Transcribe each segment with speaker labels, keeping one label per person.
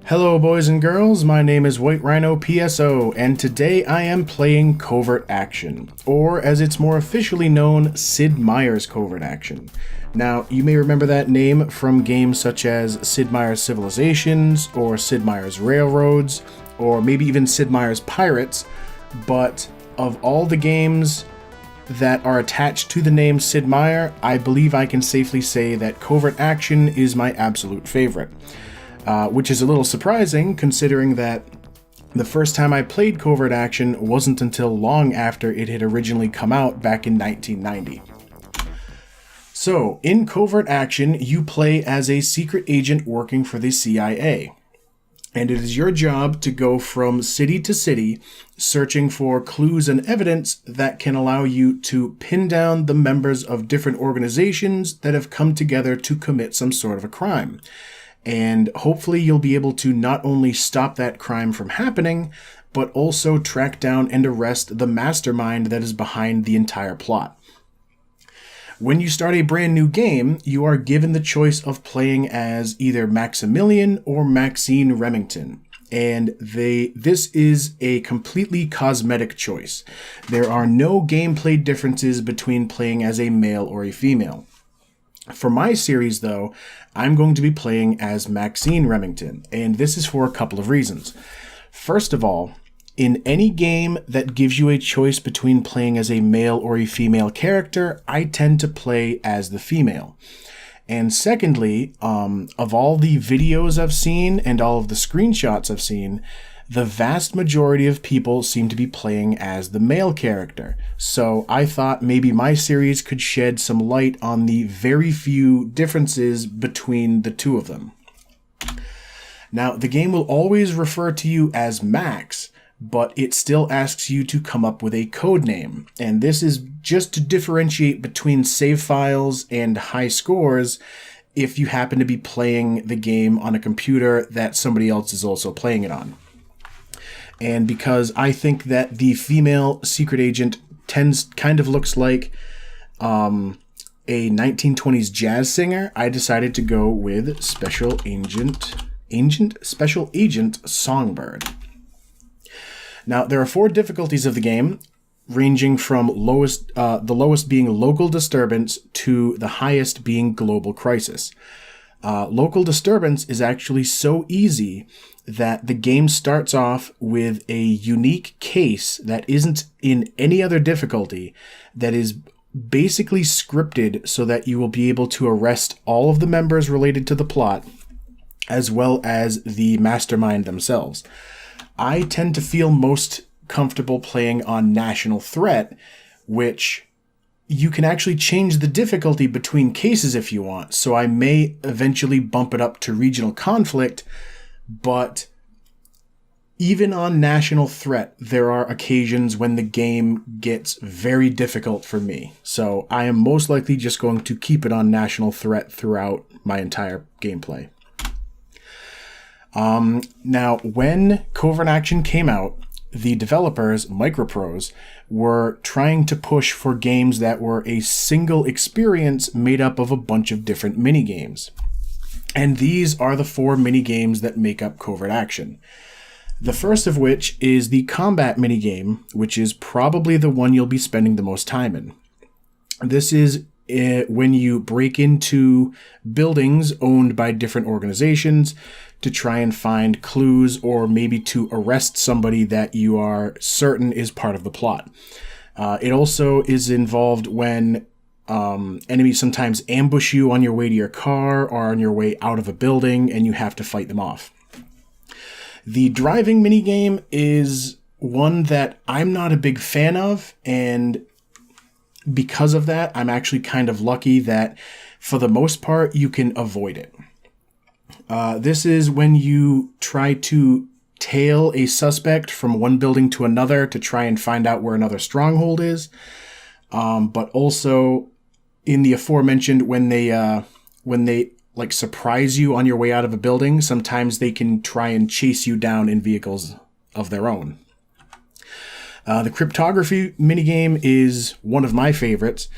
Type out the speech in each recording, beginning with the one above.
Speaker 1: Hello boys and girls, my name is White Rhino PSO, and today I am playing Covert Action, or as it's more officially known, Sid Meier's Covert Action. Now, you may remember that name from games such as Sid Meier's Civilizations, or Sid Meier's Railroads, or maybe even Sid Meier's Pirates, but of all the games that are attached to the name Sid Meier, I believe I can safely say that Covert Action is my absolute favorite. Which is a little surprising, considering that the first time I played Covert Action wasn't until long after it had originally come out back in 1990. So, in Covert Action, you play as a secret agent working for the CIA. And it is your job to go from city to city, searching for clues and evidence that can allow you to pin down the members of different organizations that have come together to commit some sort of a crime. And hopefully you'll be able to not only stop that crime from happening, but also track down and arrest the mastermind that is behind the entire plot. When you start a brand new game, you are given the choice of playing as either Maximilian or Maxine Remington. And this is a completely cosmetic choice. There are no gameplay differences between playing as a male or a female. For my series, though, I'm going to be playing as Maxine Remington, and this is for a couple of reasons. First of all, in any game that gives you a choice between playing as a male or a female character, I tend to play as the female. And secondly, of all the videos I've seen and all of the screenshots I've seen, the vast majority of people seem to be playing as the male character. So I thought maybe my series could shed some light on the very few differences between the two of them. Now, the game will always refer to you as Max, but it still asks you to come up with a code name. And this is just to differentiate between save files and high scores if you happen to be playing the game on a computer that somebody else is also playing it on. And because I think that the female secret agent kind of looks like a 1920s jazz singer, I decided to go with Special Agent Songbird. Now, there are 4 difficulties of the game, ranging from the lowest being local disturbance to the highest being global crisis. Local disturbance is actually so easy that the game starts off with a unique case that isn't in any other difficulty, that is basically scripted so that you will be able to arrest all of the members related to the plot, as well as the mastermind themselves. I tend to feel most comfortable playing on National Threat, which you can actually change the difficulty between cases if you want, so I may eventually bump it up to Regional Conflict, but even on National Threat, there are occasions when the game gets very difficult for me, so I am most likely just going to keep it on National Threat throughout my entire gameplay. Now, when Covert Action came out, the developers, MicroProse, were trying to push for games that were a single experience made up of a bunch of different minigames. And these are the 4 minigames that make up Covert Action. The first of which is the combat minigame, which is probably the one you'll be spending the most time in. This is when you break into buildings owned by different organizations to try and find clues or maybe to arrest somebody that you are certain is part of the plot. It also is involved when enemies sometimes ambush you on your way to your car or on your way out of a building and you have to fight them off. The driving minigame is one that I'm not a big fan of, and because of that, I'm actually kind of lucky that for the most part you can avoid it. This is when you try to tail a suspect from one building to another to try and find out where another stronghold is. But also in the aforementioned, when they like surprise you on your way out of a building, sometimes they can try and chase you down in vehicles of their own. The cryptography minigame is one of my favorites.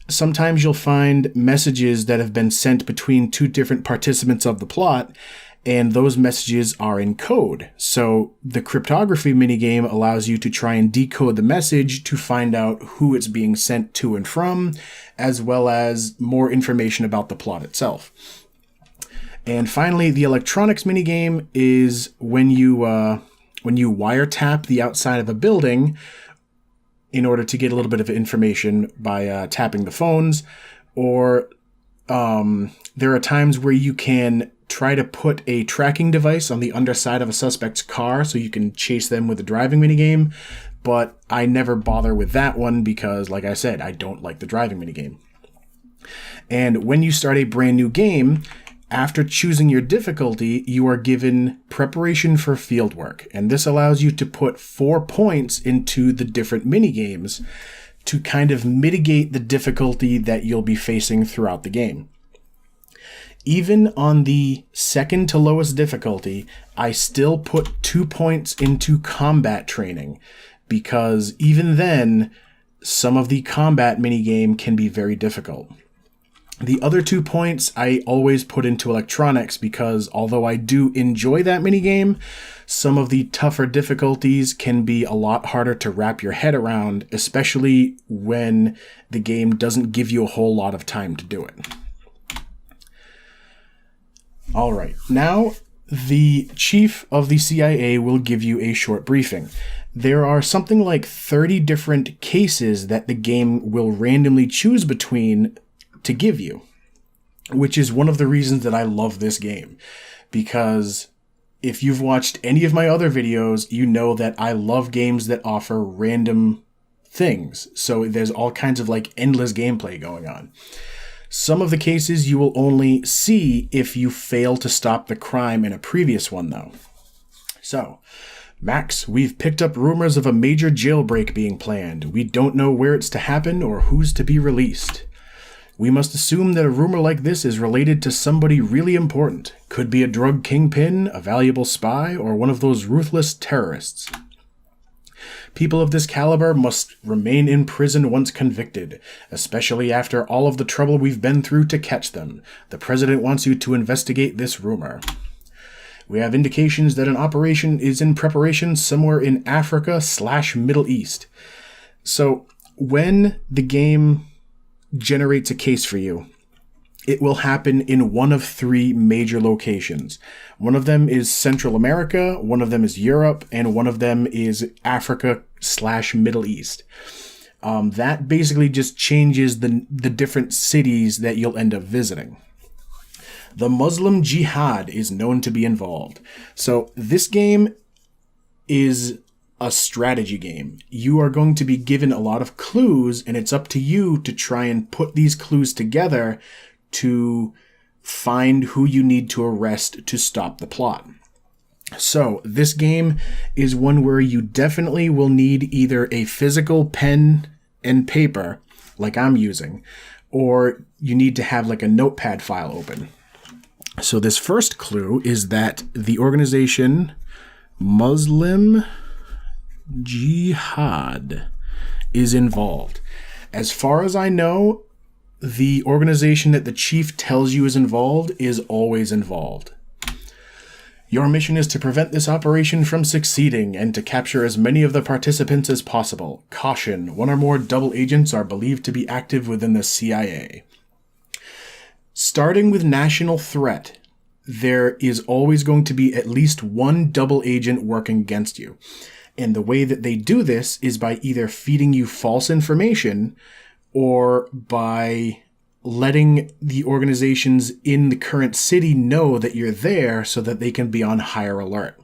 Speaker 1: Sometimes you'll find messages that have been sent between 2 different participants of the plot, and those messages are in code. So the cryptography minigame allows you to try and decode the message to find out who it's being sent to and from, as well as more information about the plot itself. And finally, the electronics minigame is when you wiretap the outside of a building in order to get a little bit of information by tapping the phones, or there are times where you can try to put a tracking device on the underside of a suspect's car so you can chase them with a driving minigame, but I never bother with that one because, like I said, I don't like the driving minigame. And when you start a brand new game, after choosing your difficulty, you are given preparation for fieldwork, and this allows you to put 4 points into the different minigames to kind of mitigate the difficulty that you'll be facing throughout the game. Even on the second to lowest difficulty, I still put 2 points into combat training, because even then, some of the combat minigame can be very difficult. The other 2 points I always put into electronics because although I do enjoy that minigame, some of the tougher difficulties can be a lot harder to wrap your head around, especially when the game doesn't give you a whole lot of time to do it. All right, now the chief of the CIA will give you a short briefing. There are something like 30 different cases that the game will randomly choose between to give you, which is one of the reasons that I love this game, because if you've watched any of my other videos, you know that I love games that offer random things. So there's all kinds of like endless gameplay going on. Some of the cases you will only see if you fail to stop the crime in a previous one, though. So, Max, we've picked up rumors of a major jailbreak being planned. We don't know where it's to happen or who's to be released. We must assume that a rumor like this is related to somebody really important. Could be a drug kingpin, a valuable spy, or one of those ruthless terrorists. People of this caliber must remain in prison once convicted, especially after all of the trouble we've been through to catch them. The president wants you to investigate this rumor. We have indications that an operation is in preparation somewhere in Africa/Middle East. So, when the game generates a case for you, it will happen in one of 3 major locations. One of them is Central America, one of them is Europe, and one of them is Africa/Middle East. That basically just changes the different cities that you'll end up visiting. The Muslim Jihad is known to be involved. So this game is a strategy game. You are going to be given a lot of clues, and it's up to you to try and put these clues together to find who you need to arrest to stop the plot. So this game is one where you definitely will need either a physical pen and paper, like I'm using, or you need to have like a notepad file open. So this first clue is that the organization Muslim Jihad is involved. As far as I know, the organization that the chief tells you is involved is always involved. Your mission is to prevent this operation from succeeding and to capture as many of the participants as possible. Caution, 1 or more double agents are believed to be active within the CIA. Starting with national threat, there is always going to be at least 1 double agent working against you. And the way that they do this is by either feeding you false information or by letting the organizations in the current city know that you're there so that they can be on higher alert.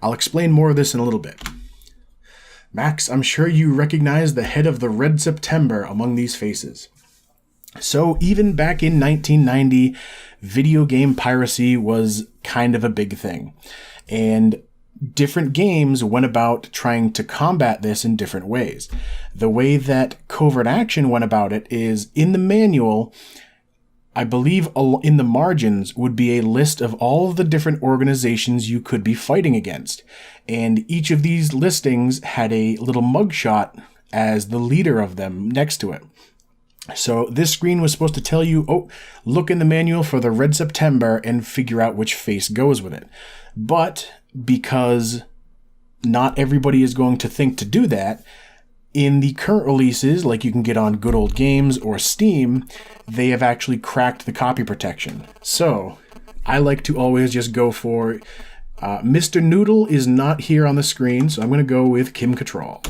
Speaker 1: I'll explain more of this in a little bit. Max, I'm sure you recognize the head of the Red September among these faces. So even back in 1990, video game piracy was kind of a big thing. And different games went about trying to combat this in different ways. The way that Covert Action went about it is in the manual, I believe in the margins would be a list of all of the different organizations you could be fighting against. And each of these listings had a little mugshot as the leader of them next to it. So this screen was supposed to tell you, oh, look in the manual for the Red September and figure out which face goes with it. But because not everybody is going to think to do that, in the current releases, like you can get on Good Old Games or Steam, they have actually cracked the copy protection. So I like to always just go for Mr. Noodle is not here on the screen, so I'm going to go with Kim Cattrall.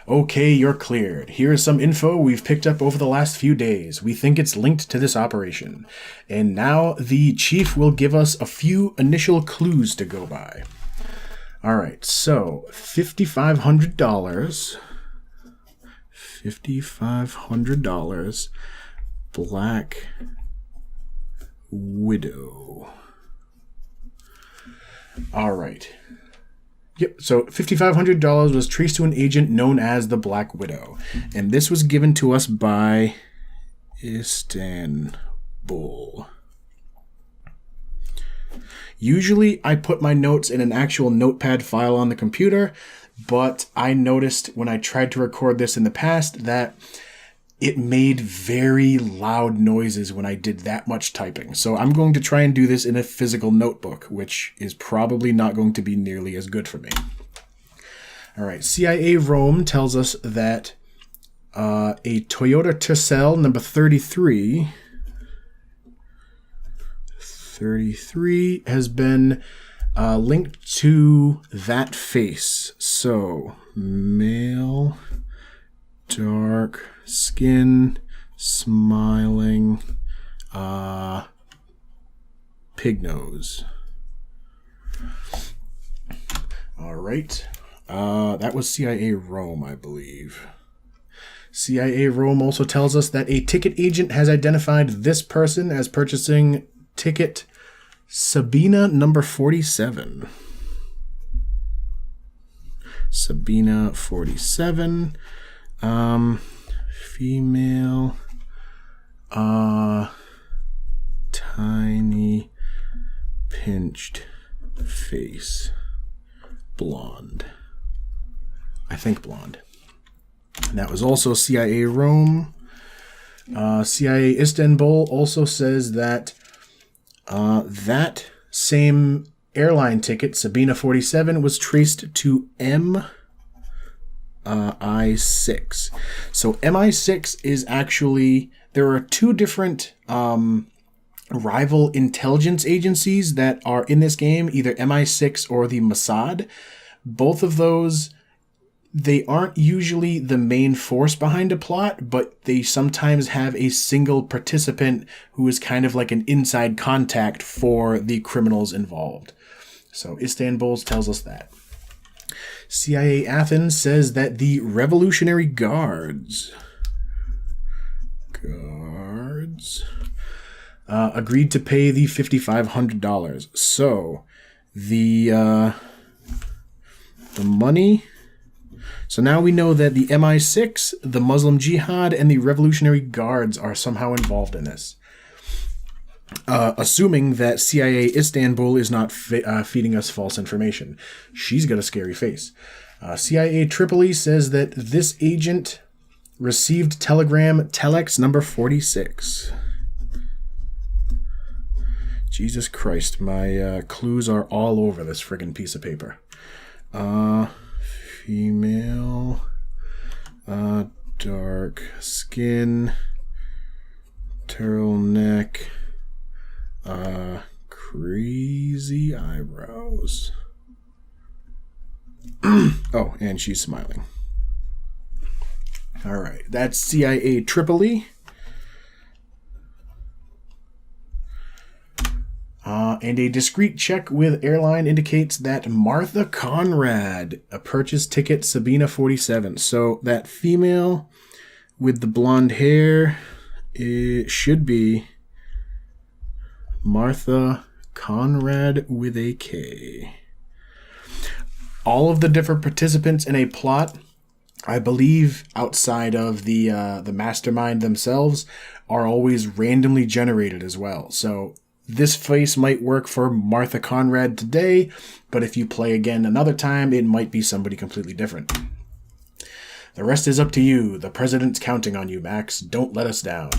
Speaker 1: Okay, you're cleared. Here is some info we've picked up over the last few days. We think it's linked to this operation. And now the chief will give us a few initial clues to go by. All right, so $5,500. $5,500. Black Widow. All right. Yep, so $5,500 was traced to an agent known as the Black Widow. And this was given to us by Istanbul. Usually I put my notes in an actual notepad file on the computer, but I noticed when I tried to record this in the past that it made very loud noises when I did that much typing. So I'm going to try and do this in a physical notebook, which is probably not going to be nearly as good for me. All right, CIA Rome tells us that a Toyota Tercel number 33 has been linked to that face. So, male, dark skin, smiling, pig nose. All right. That was CIA Rome, I believe. CIA Rome also tells us that a ticket agent has identified this person as purchasing ticket Sabina number 47. Sabina 47. Female. Tiny pinched face. Blonde. I think blonde. And that was also CIA Rome. CIA Istanbul also says that that same airline ticket, Sabina 47, was traced to MI6. So MI6 is actually, there are two different rival intelligence agencies that are in this game, either MI6 or the Mossad. Both of those, they aren't usually the main force behind a plot, but they sometimes have a single participant who is kind of like an inside contact for the criminals involved. So Istanbul tells us that. CIA Athens says that the Revolutionary Guards agreed to pay the $5,500. So the money. So now we know that the MI6, the Muslim Jihad, and the Revolutionary Guards are somehow involved in this. Assuming that CIA Istanbul is not feeding us false information. She's got a scary face. CIA Tripoli says that this agent received telegram telex number 46. Jesus Christ, my clues are all over this friggin' piece of paper. Female, dark skin, turtleneck, crazy eyebrows. Oh, and she's smiling. All right, that's CIA Tripoli. And a discreet check with airline indicates that Martha Conrad purchased ticket Sabina 47. So that female with the blonde hair, it should be Martha Conrad with a K. All of the different participants in a plot, I believe, outside of the mastermind themselves, are always randomly generated as well. So this face might work for Martha Conrad today, but if you play again another time, it might be somebody completely different. The rest is up to you. The president's counting on you, Max. Don't let us down.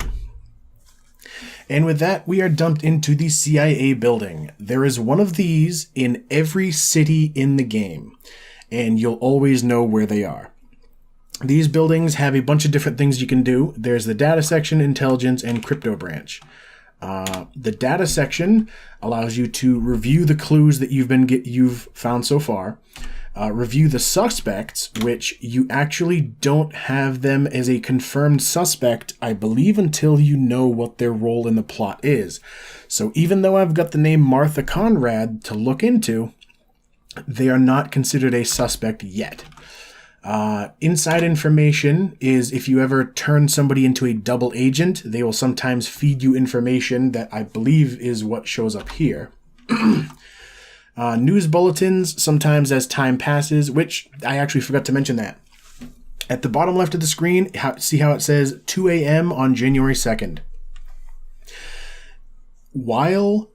Speaker 1: And with that, we are dumped into the CIA building. There is one of these in every city in the game, and you'll always know where they are. These buildings have a bunch of different things you can do. There's the data section, intelligence, and crypto branch. The data section allows you to review the clues that you've found so far. Review the suspects, which you actually don't have them as a confirmed suspect, I believe, until you know what their role in the plot is. So even though I've got the name Martha Conrad to look into, they are not considered a suspect yet. Inside information is if you ever turn somebody into a double agent, they will sometimes feed you information that I believe is what shows up here. News bulletins, sometimes as time passes, which I actually forgot to mention that. At the bottom left of the screen, see how it says 2 a.m. on January 2nd. While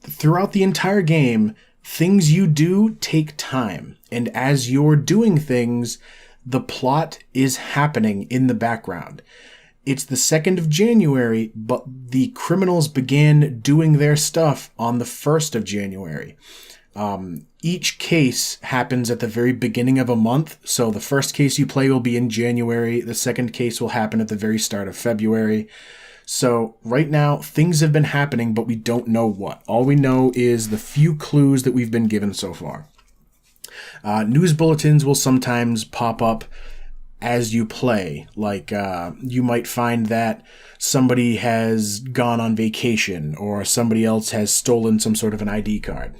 Speaker 1: throughout the entire game, things you do take time. And as you're doing things, the plot is happening in the background. It's the 2nd of January, but the criminals began doing their stuff on the 1st of January. Each case happens at the very beginning of a month. So the first case you play will be in January. The second case will happen at the very start of February. So right now, things have been happening, but we don't know what. All we know is the few clues that we've been given so far. News bulletins will sometimes pop up as you play. Like, you might find that somebody has gone on vacation or somebody else has stolen some sort of an ID card.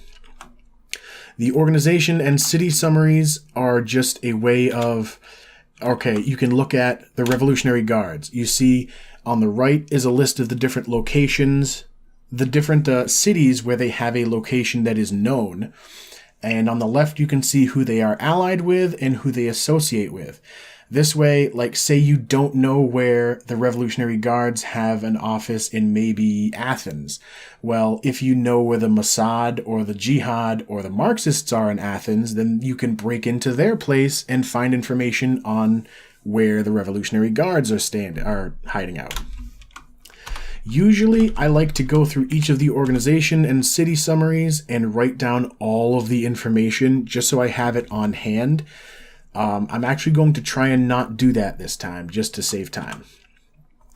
Speaker 1: The organization and city summaries are just a way of, okay, you can look at the Revolutionary Guards. You see on the right is a list of the different locations, the different cities where they have a location that is known. And on the left, you can see who they are allied with and who they associate with. This way, like, say you don't know where the Revolutionary Guards have an office in maybe Athens. Well, if you know where the Mossad or the Jihad or the Marxists are in Athens, then you can break into their place and find information on where the Revolutionary Guards are hiding out. Usually, I like to go through each of the organization and city summaries and write down all of the information just so I have it on hand. I'm actually going to try and not do that this time, just to save time.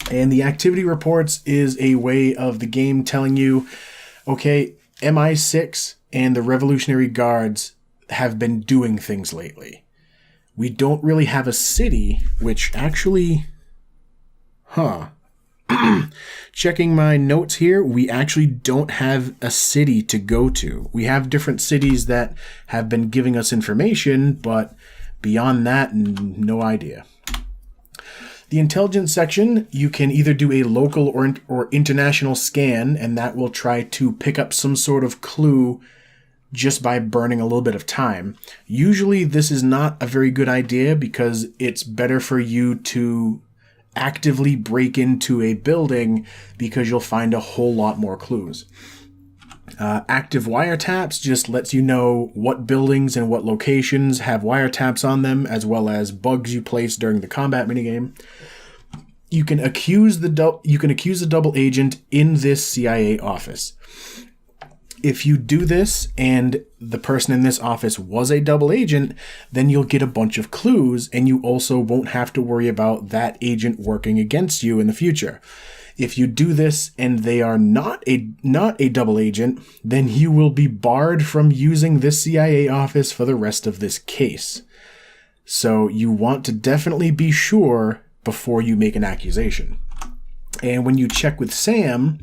Speaker 1: And the activity reports is a way of the game telling you, okay, MI6 and the Revolutionary Guards have been doing things lately. We don't really have a city, which actually, checking my notes here, we actually don't have a city to go to. We have different cities that have been giving us information, but beyond that, no idea. The intelligence section, you can either do a local or international scan, and that will try to pick up some sort of clue just by burning a little bit of time. Usually this is not a very good idea because it's better for you to actively break into a building because you'll find a whole lot more clues. Active wiretaps just lets you know what buildings and what locations have wiretaps on them, as well as bugs you place during the combat minigame. You can accuse the double agent in this CIA office. If you do this and the person in this office was a double agent, then you'll get a bunch of clues, and you also won't have to worry about that agent working against you in the future. If you do this and they are not a double agent, then you will be barred from using this CIA office for the rest of this case. So you want to definitely be sure before you make an accusation. And when you check with Sam,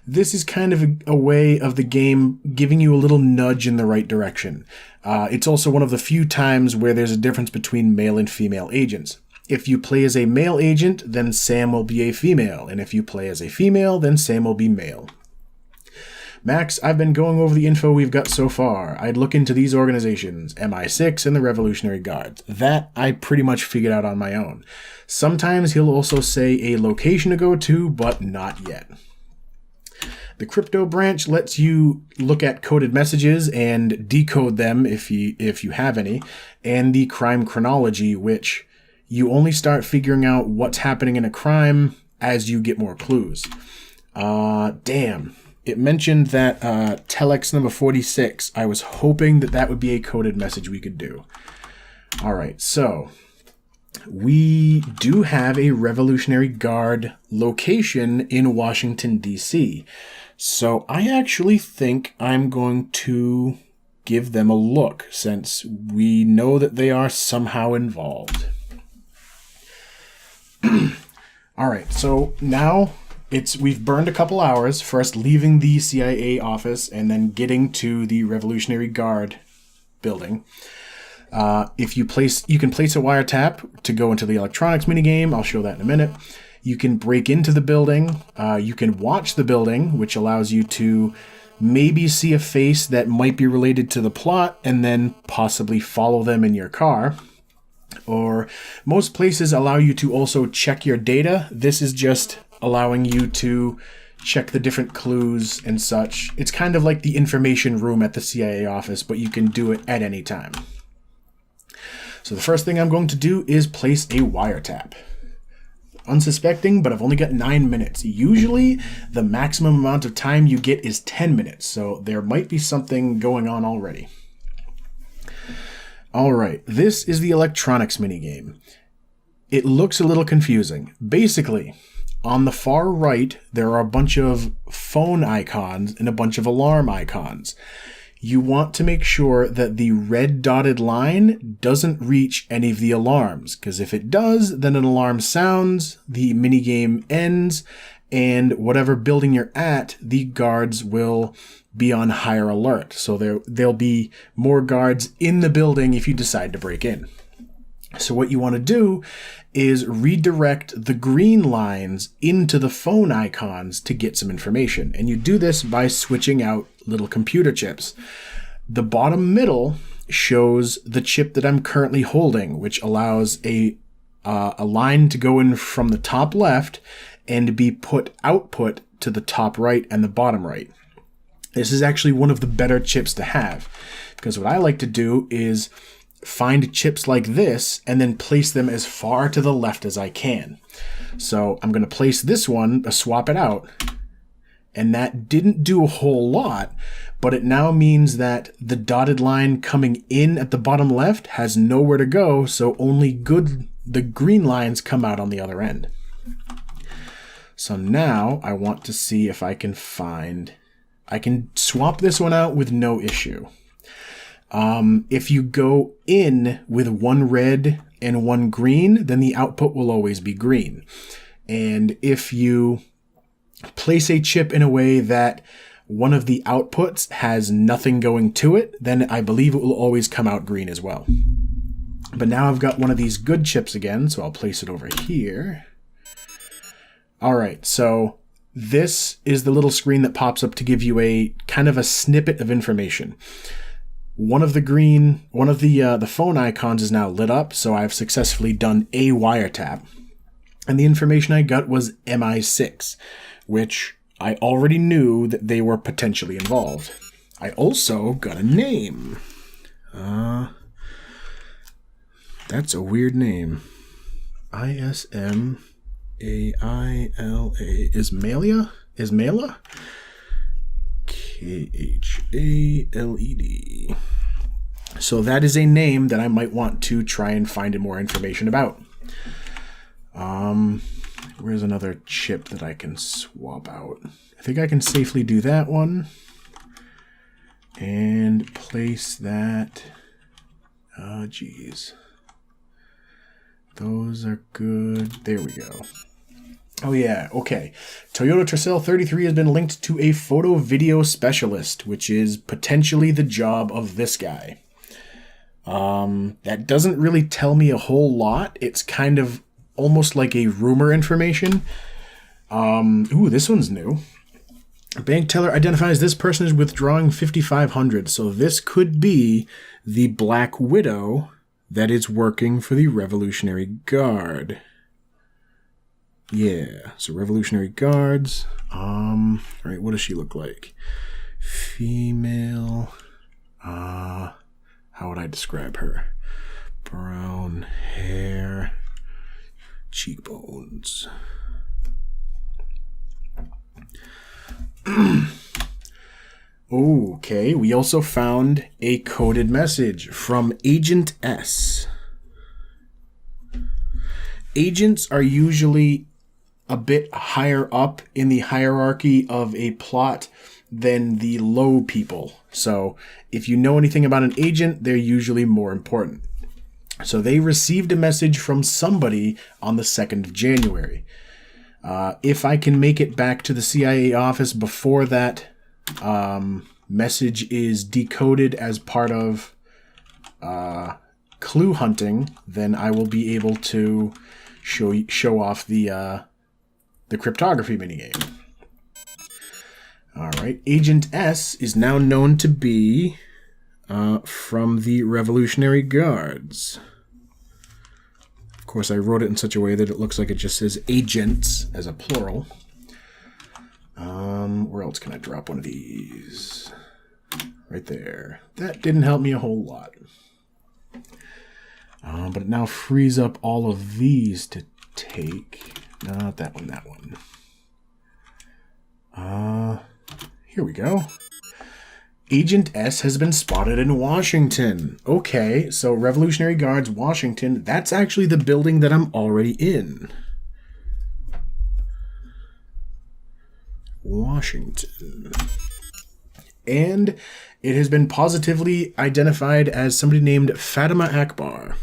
Speaker 1: this is kind of a way of the game giving you a little nudge in the right direction. It's also one of the few times where there's a difference between male and female agents. If you play as a male agent, then Sam will be a female. And if you play as a female, then Sam will be male. Max, I've been going over the info we've got so far. I'd look into these organizations, MI6 and the Revolutionary Guards. That I pretty much figured out on my own. Sometimes he'll also say a location to go to, but not yet. The crypto branch lets you look at coded messages and decode them if you have any, and the crime chronology, which you only start figuring out what's happening in a crime as you get more clues. Damn. It mentioned that telex number 46. I was hoping that would be a coded message we could do. All right, so we do have a Revolutionary Guard location in Washington, D.C. So I actually think I'm going to give them a look, since we know that they are somehow involved. All right, so now we've burned a couple hours, first leaving the CIA office and then getting to the Revolutionary Guard building. You can place a wiretap to go into the electronics minigame. I'll show that in a minute. You can break into the building. You can watch the building, which allows you to maybe see a face that might be related to the plot and then possibly follow them in your car. Or most places allow you to also check your data. This is just allowing you to check the different clues and such. It's kind of like the information room at the CIA office, but you can do it at any time. So the first thing I'm going to do is place a wiretap. Unsuspecting, but I've only got 9 minutes. Usually, the maximum amount of time you get is 10 minutes, so there might be something going on already. Alright, this is the electronics minigame. It looks a little confusing. Basically, on the far right, there are a bunch of phone icons and a bunch of alarm icons. You want to make sure that the red dotted line doesn't reach any of the alarms, because if it does, then an alarm sounds, the minigame ends, and whatever building you're at, the guards will be on higher alert. So there'll be more guards in the building if you decide to break in. So what you want to do is redirect the green lines into the phone icons to get some information. And you do this by switching out little computer chips. The bottom middle shows the chip that I'm currently holding, which allows a line to go in from the top left and be output to the top right and the bottom right. This is actually one of the better chips to have, because what I like to do is find chips like this and then place them as far to the left as I can. So I'm going to place this one, swap it out, and that didn't do a whole lot, but it now means that the dotted line coming in at the bottom left has nowhere to go, so only the green lines come out on the other end. So now I want to see if I can swap this one out with no issue. If you go in with one red and one green, then the output will always be green. And if you place a chip in a way that one of the outputs has nothing going to it, then I believe it will always come out green as well. But now I've got one of these good chips again, so I'll place it over here. All right, so this is the little screen that pops up to give you a kind of a snippet of information. One of the phone icons is now lit up, so I've successfully done a wiretap. And the information I got was MI6, which I already knew that they were potentially involved. I also got a name. That's a weird name. Ismaila? Ismaila? Khaled. So that is a name that I might want to try and find more information about. Where's another chip that I can swap out? I think I can safely do that one. And place that. Oh, geez. Those are good. There we go. Oh yeah, okay. Toyota Tercel 33 has been linked to a photo video specialist, which is potentially the job of this guy. That doesn't really tell me a whole lot. It's kind of almost like a rumor information. Ooh, this one's new. Bank teller identifies this person is withdrawing $5,500. So this could be the Black Widow that is working for the Revolutionary Guard. Yeah, so Revolutionary Guards. Alright, what does she look like? Female. How would I describe her? Brown hair. cheekbones. Okay, we also found a coded message from Agent S. Agents are usually a bit higher up in the hierarchy of a plot than the low people. So if you know anything about an agent, they're usually more important. So they received a message from somebody on the 2nd of January. If I can make it back to the CIA office before that message is decoded as part of clue hunting, then I will be able to show off the cryptography minigame. All right, Agent S is now known to be from the Revolutionary Guards. Of course, I wrote it in such a way that it looks like it just says agents as a plural. Where else can I drop one of these? Right there. That didn't help me a whole lot. But it now frees up all of these to take. No, not that one, that one. Here we go. Agent S has been spotted in Washington. Okay, so Revolutionary Guards, Washington. That's actually the building that I'm already in. Washington. And it has been positively identified as somebody named Fatima Akbar.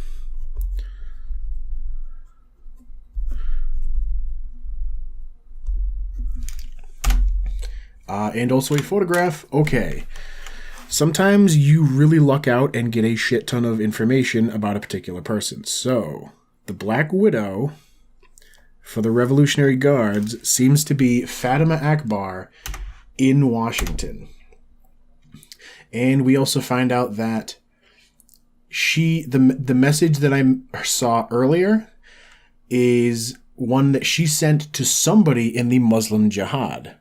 Speaker 1: And also a photograph. Okay. Sometimes you really luck out and get a shit ton of information about a particular person. So, the Black Widow for the Revolutionary Guards seems to be Fatima Akbar in Washington. And we also find out that the message that I saw earlier is one that she sent to somebody in the Muslim Jihad,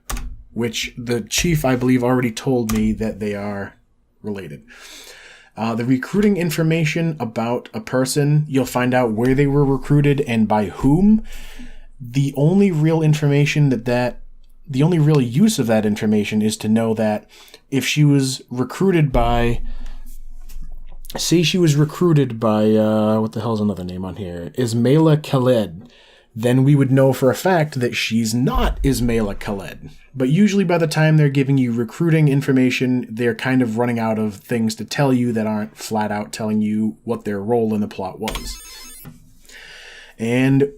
Speaker 1: which the chief, I believe, already told me that they are related. The recruiting information about a person, you'll find out where they were recruited and by whom. The only real information the only real use of that information is to know that if she was recruited by, say she was recruited by, what the hell's another name on here? Ismaila Khaled. Then we would know for a fact that she's not Ismaila Khaled. But usually by the time they're giving you recruiting information, they're kind of running out of things to tell you that aren't flat out telling you what their role in the plot was. And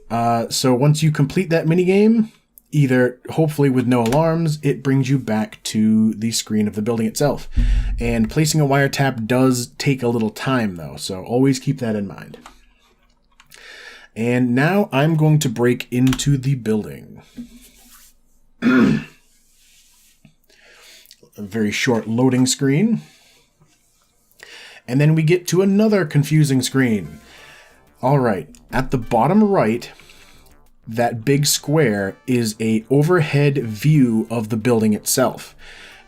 Speaker 1: so once you complete that minigame, either hopefully with no alarms, it brings you back to the screen of the building itself. And placing a wiretap does take a little time though, so always keep that in mind. And now I'm going to break into the building. A very short loading screen. And then we get to another confusing screen. All right, at the bottom right, that big square is a overhead view of the building itself.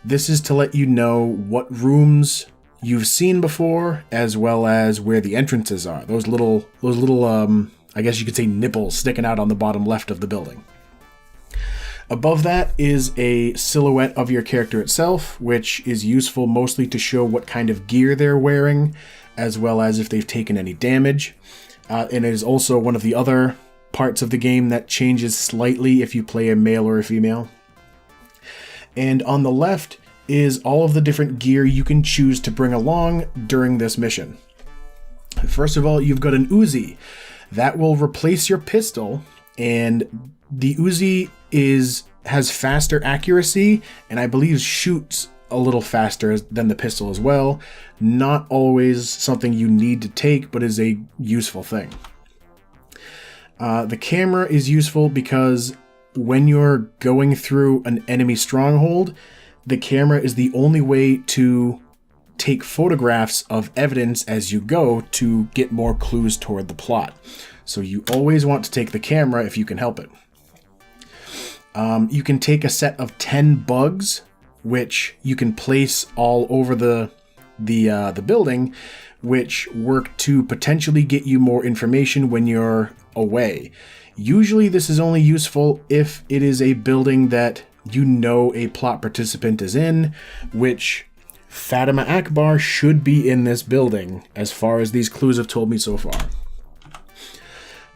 Speaker 1: This is to let you know what rooms you've seen before, as well as where the entrances are. Those little I guess you could say nipples sticking out on the bottom left of the building. Above that is a silhouette of your character itself, which is useful mostly to show what kind of gear they're wearing, as well as if they've taken any damage. And it is also one of the other parts of the game that changes slightly if you play a male or a female. And on the left is all of the different gear you can choose to bring along during this mission. First of all, you've got an Uzi. That will replace your pistol, and the Uzi has faster accuracy, and I believe shoots a little faster than the pistol as well. Not always something you need to take, but is a useful thing. The camera is useful because when you're going through an enemy stronghold, the camera is the only way to take photographs of evidence as you go to get more clues toward the plot. So you always want to take the camera if you can help it. You can take a set of 10 bugs, which you can place all over the building, which work to potentially get you more information when you're away. Usually this is only useful if it is a building that you know a plot participant is in, which Fatima Akbar should be in this building, as far as these clues have told me so far.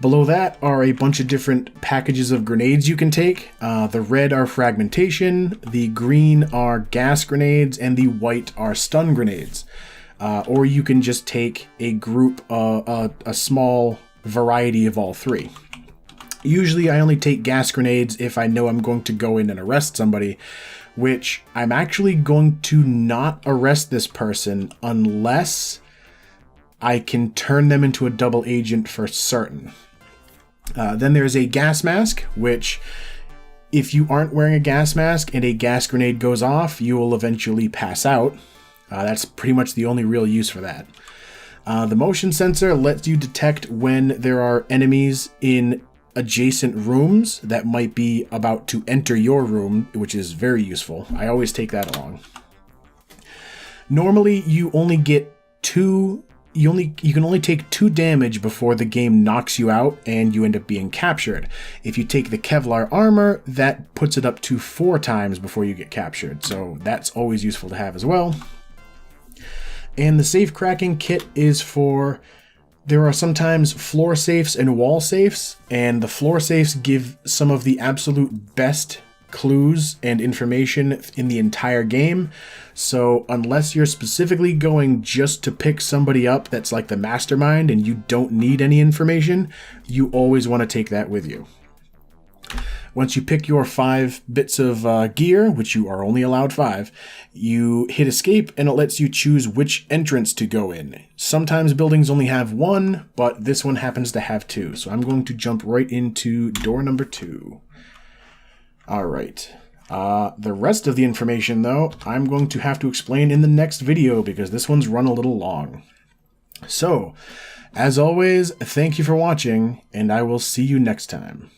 Speaker 1: Below that are a bunch of different packages of grenades you can take. The red are fragmentation, the green are gas grenades, and the white are stun grenades. Or you can just take a group, a small variety of all three. Usually I only take gas grenades if I know I'm going to go in and arrest somebody, which I'm actually going to not arrest this person unless I can turn them into a double agent for certain. Then there's a gas mask, which if you aren't wearing a gas mask and a gas grenade goes off, you will eventually pass out. That's pretty much the only real use for that. The motion sensor lets you detect when there are enemies in adjacent rooms that might be about to enter your room, which is very useful. I always take that along. Normally, you only get you can only take 2 damage before the game knocks you out and you end up being captured. If you take the Kevlar armor, that puts it up to 4 times before you get captured, so that's always useful to have as well. And the safe cracking kit is for, there are sometimes floor safes and wall safes, and the floor safes give some of the absolute best clues and information in the entire game. So unless you're specifically going just to pick somebody up that's like the mastermind and you don't need any information, you always want to take that with you. Once you pick your 5 bits of gear, which you are only allowed 5, you hit escape and it lets you choose which entrance to go in. Sometimes buildings only have 1, but this one happens to have 2. So I'm going to jump right into door number 2. All right. The rest of the information, though, I'm going to have to explain in the next video because this one's run a little long. So, as always, thank you for watching, and I will see you next time.